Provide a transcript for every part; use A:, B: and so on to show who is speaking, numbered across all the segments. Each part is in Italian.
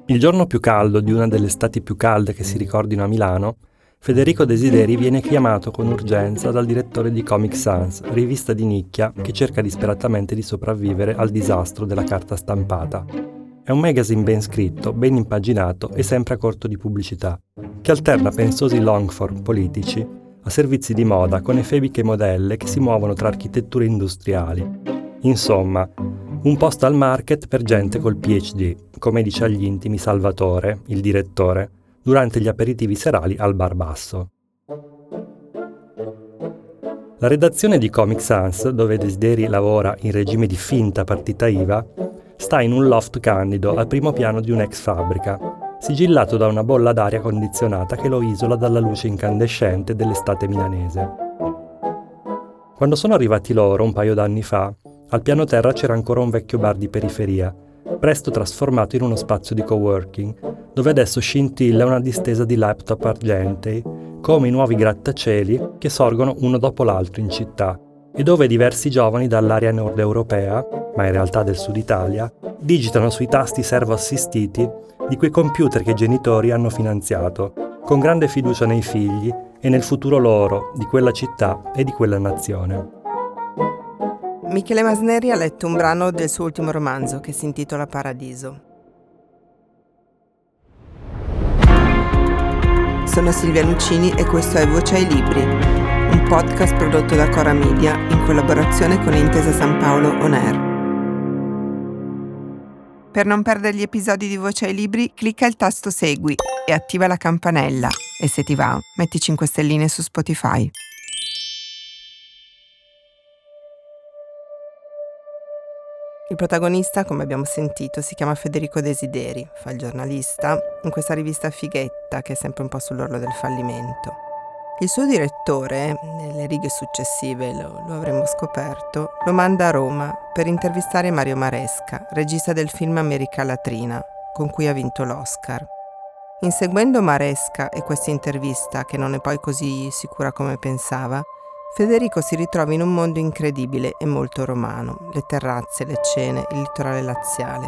A: Il giorno più caldo di una delle estati più calde che si ricordino a Milano, Federico Desideri viene chiamato con urgenza dal direttore di Comic Sans, rivista di nicchia che cerca disperatamente di sopravvivere al disastro della carta stampata. È un magazine ben scritto, ben impaginato e sempre a corto di pubblicità, che alterna pensosi longform politici a servizi di moda con efebiche modelle che si muovono tra architetture industriali. Insomma, un post al market per gente col PhD, come dice agli intimi Salvatore, il direttore, durante gli aperitivi serali al Bar Basso. La redazione di Comic Sans, dove Desideri lavora in regime di finta partita IVA, sta in un loft candido al primo piano di un'ex fabbrica, sigillato da una bolla d'aria condizionata che lo isola dalla luce incandescente dell'estate milanese. Quando sono arrivati loro, un paio d'anni fa, al piano terra c'era ancora un vecchio bar di periferia, presto trasformato in uno spazio di coworking, dove adesso scintilla una distesa di laptop argentei, come i nuovi grattacieli che sorgono uno dopo l'altro in città, e dove diversi giovani dall'area nord europea, ma in realtà del sud Italia, digitano sui tasti servo-assistiti di quei computer che i genitori hanno finanziato, con grande fiducia nei figli e nel futuro loro, di quella città e di quella nazione.
B: Michele Masneri ha letto un brano del suo ultimo romanzo che si intitola Paradiso. Sono Silvia Nuccini e questo è Voce ai Libri, un podcast prodotto da Cora Media in collaborazione con Intesa San Paolo On Air. Per non perdere gli episodi di Voce ai Libri, clicca il tasto Segui e attiva la campanella. E se ti va, metti 5 stelline su Spotify. Il protagonista, come abbiamo sentito, si chiama Federico Desideri, fa il giornalista in questa rivista fighetta che è sempre un po' sull'orlo del fallimento. Il suo direttore, nelle righe successive lo avremmo scoperto, lo manda a Roma per intervistare Mario Maresca, regista del film America Latrina, con cui ha vinto l'Oscar. Inseguendo Maresca e questa intervista, che non è poi così sicura come pensava, Federico si ritrova in un mondo incredibile e molto romano, le terrazze, le cene, il litorale laziale.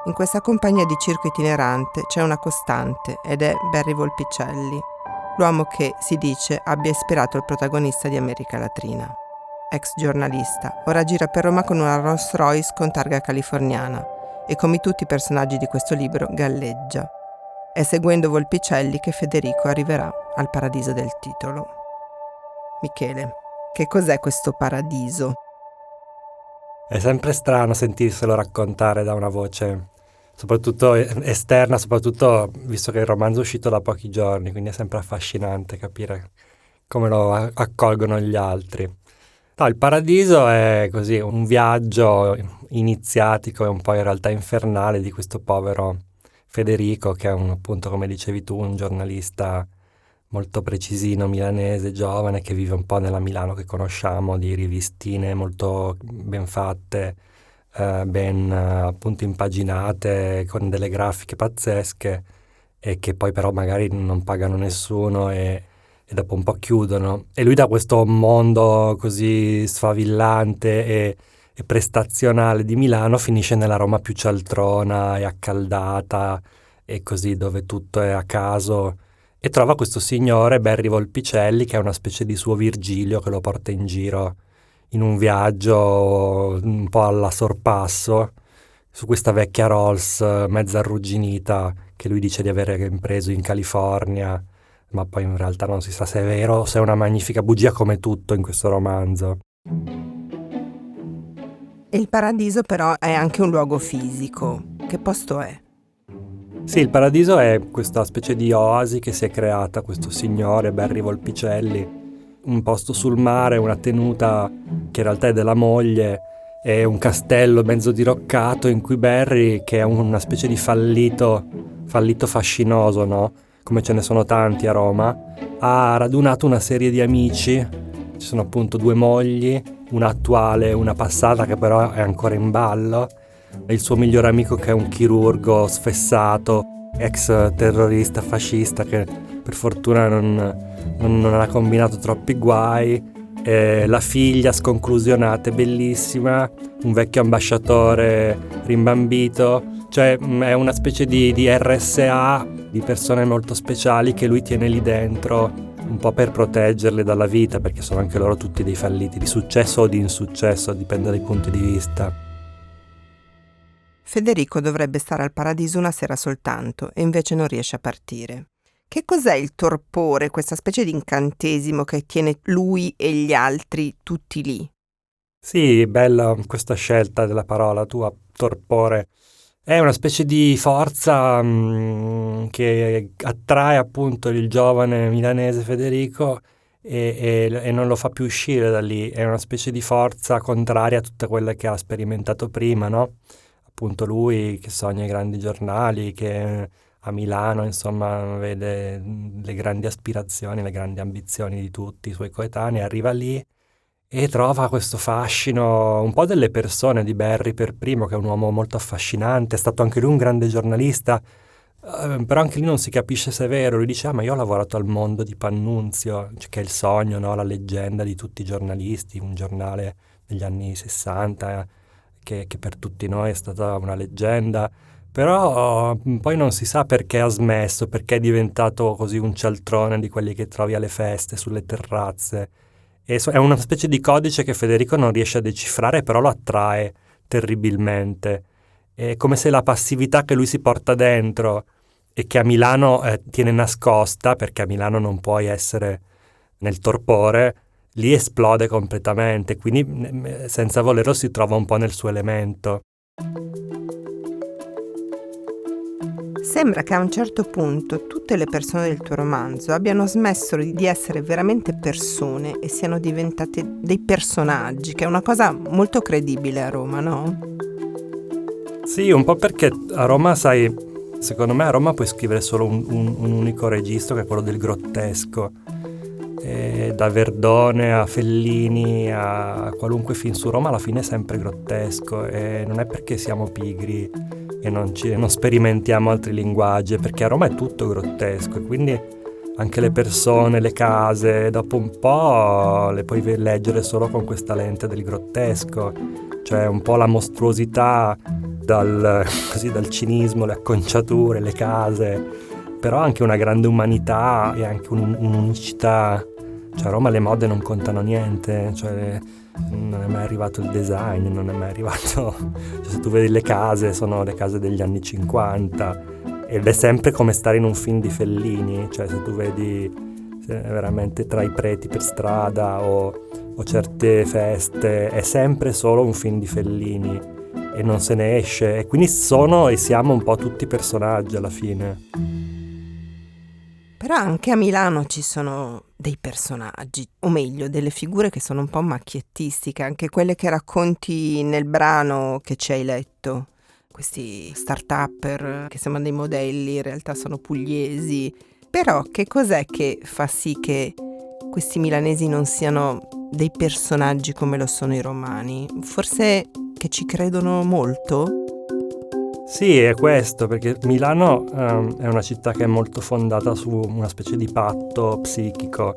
B: In questa compagnia di circo itinerante c'è una costante ed è Barry Volpicelli, l'uomo che, si dice, abbia ispirato il protagonista di America Latrina. Ex giornalista, ora gira per Roma con una Rolls Royce con targa californiana e, come tutti i personaggi di questo libro, galleggia. È seguendo Volpicelli che Federico arriverà al paradiso del titolo. Michele, che cos'è questo paradiso?
A: È sempre strano sentirselo raccontare da una voce, soprattutto esterna, soprattutto visto che il romanzo è uscito da pochi giorni, quindi è sempre affascinante capire come lo accolgono gli altri. No, il paradiso è così, un viaggio iniziatico e un po' in realtà infernale di questo povero Federico, che è appunto, come dicevi tu, un giornalista molto precisino, milanese, giovane, che vive un po' nella Milano che conosciamo, di rivistine molto ben fatte, ben appunto impaginate, con delle grafiche pazzesche, e che poi però magari non pagano nessuno e dopo un po' chiudono. E lui, da questo mondo così sfavillante e prestazionale di Milano, finisce nella Roma più cialtrona e accaldata e così, dove tutto è a caso, e trova questo signore Barry Volpicelli, che è una specie di suo Virgilio, che lo porta in giro in un viaggio un po' alla sorpasso su questa vecchia Rolls mezza arrugginita che lui dice di avere impreso in California, ma poi in realtà non si sa se è vero o se è una magnifica bugia, come tutto in questo romanzo.
B: Il paradiso però è anche un luogo fisico. Che posto è?
A: Sì, il paradiso è questa specie di oasi che si è creata questo signore Barry Volpicelli, un posto sul mare, una tenuta che in realtà è della moglie, e un castello mezzo diroccato in cui Barry, che è una specie di fallito fascinoso, no? Come ce ne sono tanti a Roma, ha radunato una serie di amici. Ci sono appunto 2 mogli, una attuale e una passata, che però è ancora in ballo, e il suo migliore amico, che è un chirurgo sfessato, ex terrorista fascista, che per fortuna non ha combinato troppi guai, la figlia sconclusionata e bellissima, un vecchio ambasciatore rimbambito, Cioè è una specie di RSA, di persone molto speciali che lui tiene lì dentro, un po' per proteggerle dalla vita, perché sono anche loro tutti dei falliti, di successo o di insuccesso, dipende dai punti di vista.
B: Federico dovrebbe stare al paradiso una sera soltanto e invece non riesce a partire. Che cos'è il torpore, questa specie di incantesimo che tiene lui e gli altri tutti lì?
A: Sì, bella questa scelta della parola tua, torpore. È una specie di forza che attrae appunto il giovane milanese Federico e non lo fa più uscire da lì. È una specie di forza contraria a tutte quelle che ha sperimentato prima, no? Appunto lui che sogna i grandi giornali, che a Milano, insomma, vede le grandi aspirazioni, le grandi ambizioni di tutti i suoi coetanei, arriva lì e trova questo fascino un po' delle persone, di Barry per primo, che è un uomo molto affascinante, è stato anche lui un grande giornalista, però anche lì non si capisce se è vero. Lui dice, ma io ho lavorato al Mondo di Pannunzio, cioè, che è il sogno, no? La leggenda di tutti i giornalisti, un giornale degli anni 60, che per tutti noi è stata una leggenda. Però poi non si sa perché ha smesso, perché è diventato così un cialtrone di quelli che trovi alle feste, sulle terrazze. È una specie di codice che Federico non riesce a decifrare, però lo attrae terribilmente. È come se la passività che lui si porta dentro e che a Milano tiene nascosta, perché a Milano non puoi essere nel torpore, lì esplode completamente, quindi senza volerlo si trova un po' nel suo elemento.
B: Sembra che a un certo punto tutte le persone del tuo romanzo abbiano smesso di essere veramente persone e siano diventate dei personaggi, che è una cosa molto credibile a Roma, no?
A: Sì, un po' perché a Roma, sai, secondo me a Roma puoi scrivere solo un unico registro, che è quello del grottesco. E da Verdone a Fellini a qualunque film su Roma alla fine è sempre grottesco, e non è perché siamo pigri e non sperimentiamo altri linguaggi, perché a Roma è tutto grottesco, e quindi anche le persone, le case, dopo un po' le puoi leggere solo con questa lente del grottesco, cioè un po' la mostruosità dal cinismo, le acconciature, le case, però anche una grande umanità e anche un'unicità. Cioè a Roma le mode non contano niente, cioè non è mai arrivato il design, non è mai arrivato... Cioè, se tu vedi le case, sono le case degli anni 50 ed è sempre come stare in un film di Fellini, cioè se tu vedi veramente tra i preti per strada o certe feste, è sempre solo un film di Fellini e non se ne esce, e quindi sono e siamo un po' tutti personaggi alla fine.
B: Però anche a Milano ci sono dei personaggi, o meglio, delle figure che sono un po' macchiettistiche, anche quelle che racconti nel brano che ci hai letto. Questi start-upper che sembrano dei modelli, in realtà sono pugliesi. Però che cos'è che fa sì che questi milanesi non siano dei personaggi come lo sono i romani? Forse che ci credono molto?
A: Sì, è questo, perché Milano è una città che è molto fondata su una specie di patto psichico,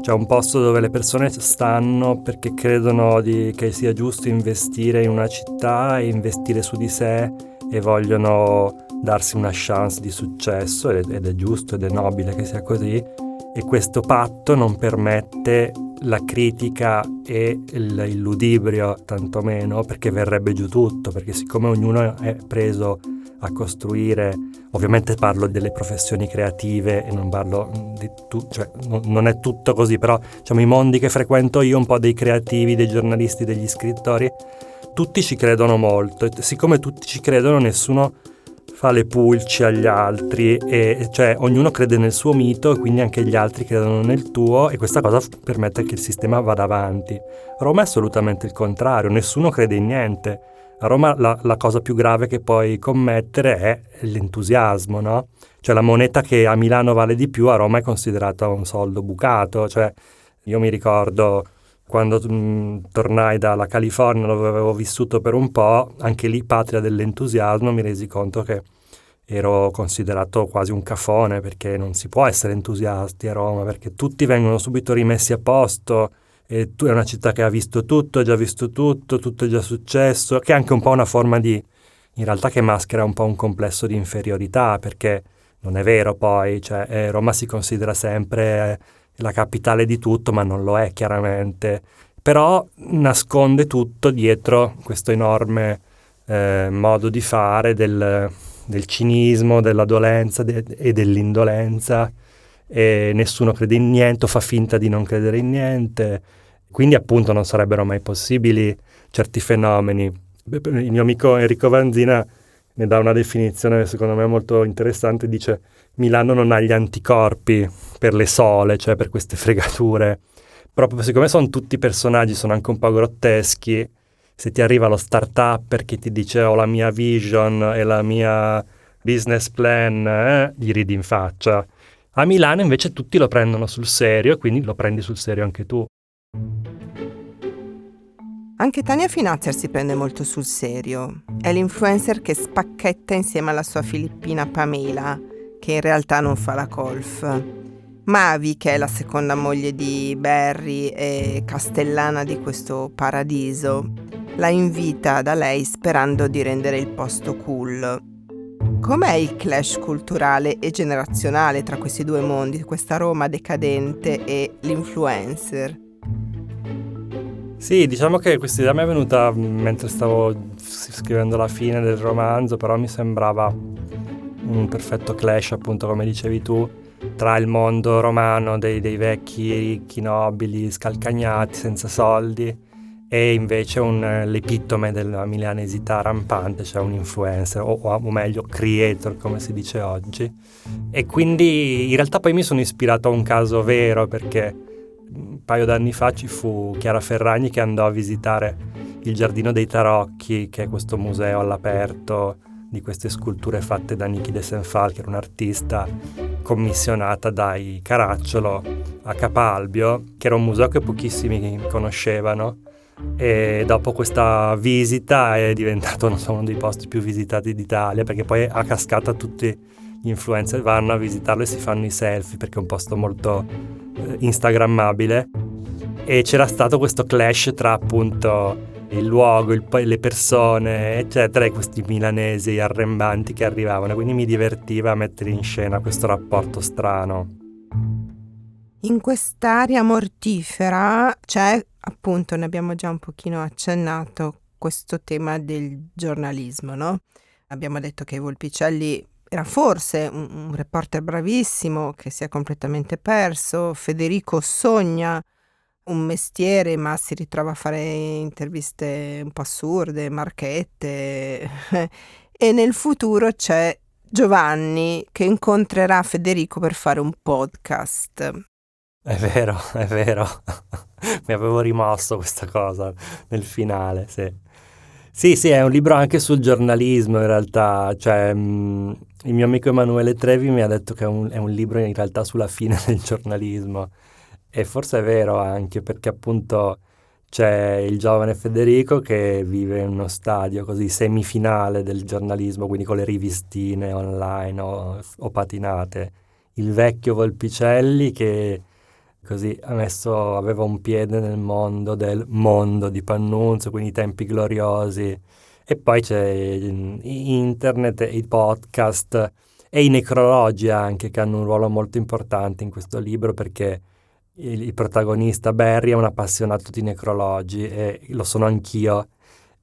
A: cioè un posto dove le persone stanno perché credono che sia giusto investire in una città e investire su di sé, e vogliono darsi una chance di successo, ed è giusto ed è nobile che sia così, e questo patto non permette la critica e il ludibrio, tantomeno, perché verrebbe giù tutto, perché siccome ognuno è preso a costruire, ovviamente parlo delle professioni creative e non parlo di cioè non è tutto così, però diciamo i mondi che frequento io, un po' dei creativi, dei giornalisti, degli scrittori, tutti ci credono molto, e siccome tutti ci credono nessuno fa le pulci agli altri, e cioè ognuno crede nel suo mito e quindi anche gli altri credono nel tuo, e questa cosa permette che il sistema vada avanti. Roma è assolutamente il contrario, nessuno crede in niente. A Roma la cosa più grave che puoi commettere è l'entusiasmo, no? Cioè la moneta che a Milano vale di più a Roma è considerata un soldo bucato. Cioè io mi ricordo quando tornai dalla California, dove avevo vissuto per un po', anche lì patria dell'entusiasmo, mi resi conto che ero considerato quasi un cafone, perché non si può essere entusiasti a Roma, perché tutti vengono subito rimessi a posto, e tu è una città che ha visto tutto, ha già visto tutto, tutto è già successo, che è anche un po' una forma di in realtà che maschera un po' un complesso di inferiorità, perché non è vero poi, cioè Roma si considera sempre la capitale di tutto, ma non lo è chiaramente, però nasconde tutto dietro questo enorme modo di fare del cinismo, della dolenza e dell'indolenza, e nessuno crede in niente o fa finta di non credere in niente, quindi appunto non sarebbero mai possibili certi fenomeni. Il mio amico Enrico Vanzina ne dà una definizione secondo me molto interessante, dice: Milano non ha gli anticorpi per le sole, cioè per queste fregature, proprio siccome sono tutti personaggi, sono anche un po' grotteschi. Se ti arriva lo start-up che ti dice ho la mia vision e la mia business plan, gli ridi in faccia. A Milano invece tutti lo prendono sul serio e quindi lo prendi sul serio anche tu.
B: Anche Tania Finazzer si prende molto sul serio. È l'influencer che spacchetta insieme alla sua filippina Pamela, che in realtà non fa la colf. Mavi, che è la seconda moglie di Barry e castellana di questo paradiso, la invita da lei sperando di rendere il posto cool. Com'è il clash culturale e generazionale tra questi due mondi, questa Roma decadente e l'influencer?
A: Sì, diciamo che questa idea mi è venuta mentre stavo scrivendo la fine del romanzo, però mi sembrava un perfetto clash, appunto come dicevi tu, tra il mondo romano dei vecchi ricchi nobili scalcagnati senza soldi e invece l'epitome della milanesità rampante, cioè un influencer o meglio creator come si dice oggi. E quindi in realtà poi mi sono ispirato a un caso vero, perché un paio d'anni fa ci fu Chiara Ferragni che andò a visitare il Giardino dei Tarocchi, che è questo museo all'aperto di queste sculture fatte da Niki de Senfal, che era un'artista commissionata dai Caracciolo a Capalbio, che era un museo che pochissimi conoscevano, e dopo questa visita è diventato, non so, uno dei posti più visitati d'Italia, perché poi a cascata tutti gli influencer vanno a visitarlo e si fanno i selfie, perché è un posto molto instagrammabile. E c'era stato questo clash tra appunto il luogo, le persone, eccetera, e questi milanesi arrembanti che arrivavano, quindi mi divertiva a mettere in scena questo rapporto strano.
B: In quest'area mortifera c'è, appunto, ne abbiamo già un pochino accennato, questo tema del giornalismo, no? Abbiamo detto che Volpicelli era forse un reporter bravissimo che si è completamente perso. Federico sogna un mestiere ma si ritrova a fare interviste un po' assurde, marchette e nel futuro c'è Giovanni che incontrerà Federico per fare un podcast.
A: È vero, è vero. Mi avevo rimosso questa cosa nel finale, sì. Sì, è un libro anche sul giornalismo in realtà, cioè il mio amico Emanuele Trevi mi ha detto che è un libro in realtà sulla fine del giornalismo, e forse è vero anche perché appunto c'è il giovane Federico che vive in uno stadio così semifinale del giornalismo, quindi con le rivistine online o patinate, il vecchio Volpicelli che così aveva un piede nel mondo del mondo di Pannunzio, quindi i tempi gloriosi, e poi c'è internet, i podcast e i necrologi anche, che hanno un ruolo molto importante in questo libro, perché il protagonista Barry è un appassionato di necrologi e lo sono anch'io,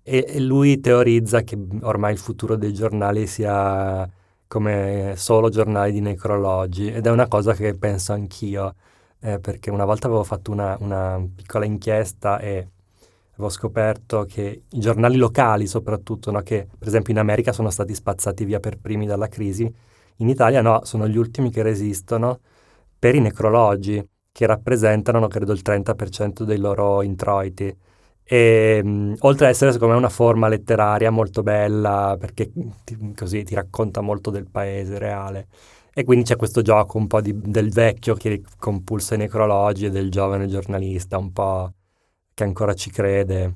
A: e lui teorizza che ormai il futuro dei giornali sia come solo giornali di necrologi, ed è una cosa che penso anch'io. Perché una volta avevo fatto una piccola inchiesta e avevo scoperto che i giornali locali soprattutto, no, che per esempio in America sono stati spazzati via per primi dalla crisi, in Italia no, sono gli ultimi che resistono per i necrologi, che rappresentano credo il 30% dei loro introiti. E oltre ad essere secondo me una forma letteraria molto bella, perché così ti racconta molto del paese reale. E quindi c'è questo gioco un po' del vecchio che compulsa i necrologi e del giovane giornalista un po' che ancora ci crede.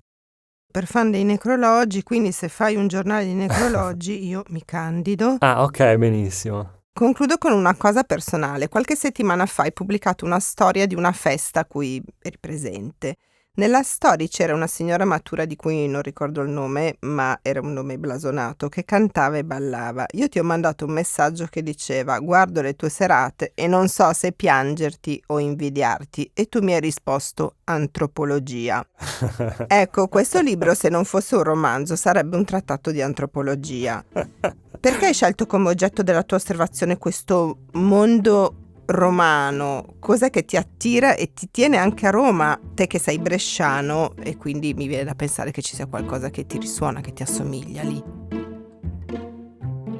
B: Per fan dei necrologi, quindi se fai un giornale di necrologi io mi candido.
A: Ah, ok, benissimo.
B: Concludo con una cosa personale. Qualche settimana fa hai pubblicato una storia di una festa a cui eri presente. Nella storia c'era una signora matura di cui non ricordo il nome, ma era un nome blasonato, che cantava e ballava. Io ti ho mandato un messaggio che diceva: guardo le tue serate e non so se piangerti o invidiarti, e tu mi hai risposto: antropologia. Ecco, questo libro, se non fosse un romanzo, sarebbe un trattato di antropologia. Perché hai scelto come oggetto della tua osservazione questo mondo romano? Cos'è che ti attira e ti tiene anche a Roma, te che sei bresciano, e quindi mi viene da pensare che ci sia qualcosa che ti risuona, che ti assomiglia lì.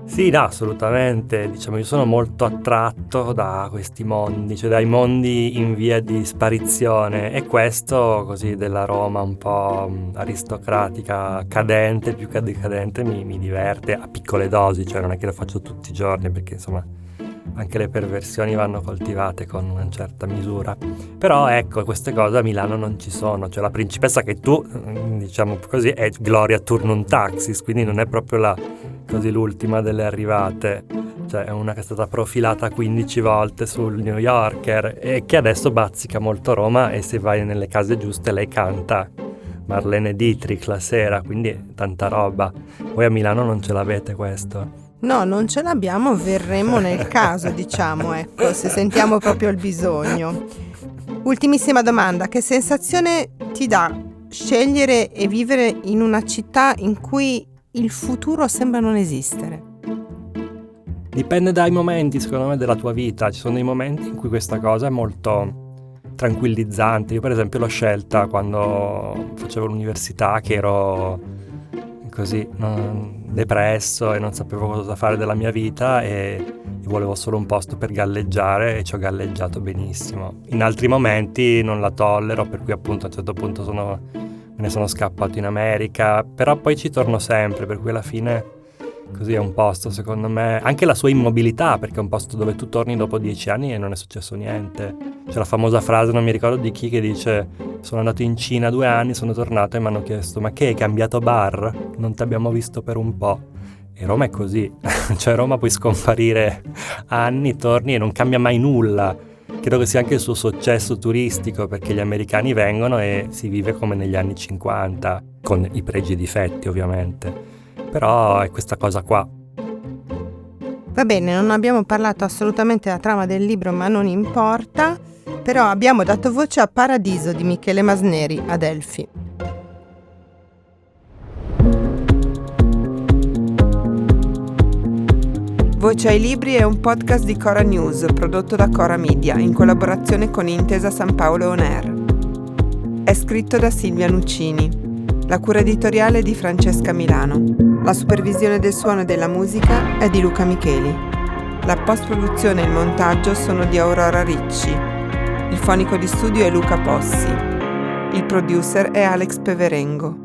A: Sì, no, assolutamente. Diciamo, io sono molto attratto da questi mondi, cioè dai mondi in via di sparizione, e questo così della Roma un po' aristocratica, cadente, più che decadente, mi diverte a piccole dosi, cioè non è che lo faccio tutti i giorni, perché insomma anche le perversioni vanno coltivate con una certa misura. Però ecco, queste cose a Milano non ci sono, cioè la principessa che tu, diciamo così, è Gloria Turnum Taxis, quindi non è proprio così l'ultima delle arrivate, cioè è una che è stata profilata 15 volte sul New Yorker e che adesso bazzica molto Roma, e se vai nelle case giuste lei canta Marlene Dietrich la sera, quindi tanta roba. Voi a Milano non ce l'avete questo?
B: No, non ce l'abbiamo, verremo nel caso, diciamo, ecco, se sentiamo proprio il bisogno. Ultimissima domanda: che sensazione ti dà scegliere e vivere in una città in cui il futuro sembra non esistere?
A: Dipende dai momenti, secondo me, della tua vita. Ci sono dei momenti in cui questa cosa è molto tranquillizzante. Io per esempio l'ho scelta quando facevo l'università, che ero così depresso e non sapevo cosa fare della mia vita, e volevo solo un posto per galleggiare, e ci ho galleggiato benissimo. In altri momenti non la tollero, per cui appunto a un certo punto me ne sono scappato in America, però poi ci torno sempre, per cui alla fine così è un posto, secondo me, anche la sua immobilità, perché è un posto dove tu torni dopo 10 anni e non è successo niente. C'è la famosa frase, non mi ricordo di chi, che dice: sono andato in Cina 2 anni, sono tornato e mi hanno chiesto: ma che, hai cambiato bar? Non ti abbiamo visto per un po'. E Roma è così, cioè a Roma puoi scomparire anni, torni e non cambia mai nulla. Credo che sia anche il suo successo turistico, perché gli americani vengono e si vive come negli anni 50, con i pregi e difetti ovviamente. Però è questa cosa qua.
B: Va bene, non abbiamo parlato assolutamente della trama del libro, ma non importa. Però abbiamo dato voce a Paradiso di Michele Masneri ad Elfi. Voce ai libri è un podcast di Cora News, prodotto da Cora Media, in collaborazione con Intesa San Paolo On Air. È scritto da Silvia Nuccini. La cura editoriale è di Francesca Milano. La supervisione del suono e della musica è di Luca Micheli. La post-produzione e il montaggio sono di Aurora Ricci. Il fonico di studio è Luca Possi. Il producer è Alex Peverengo.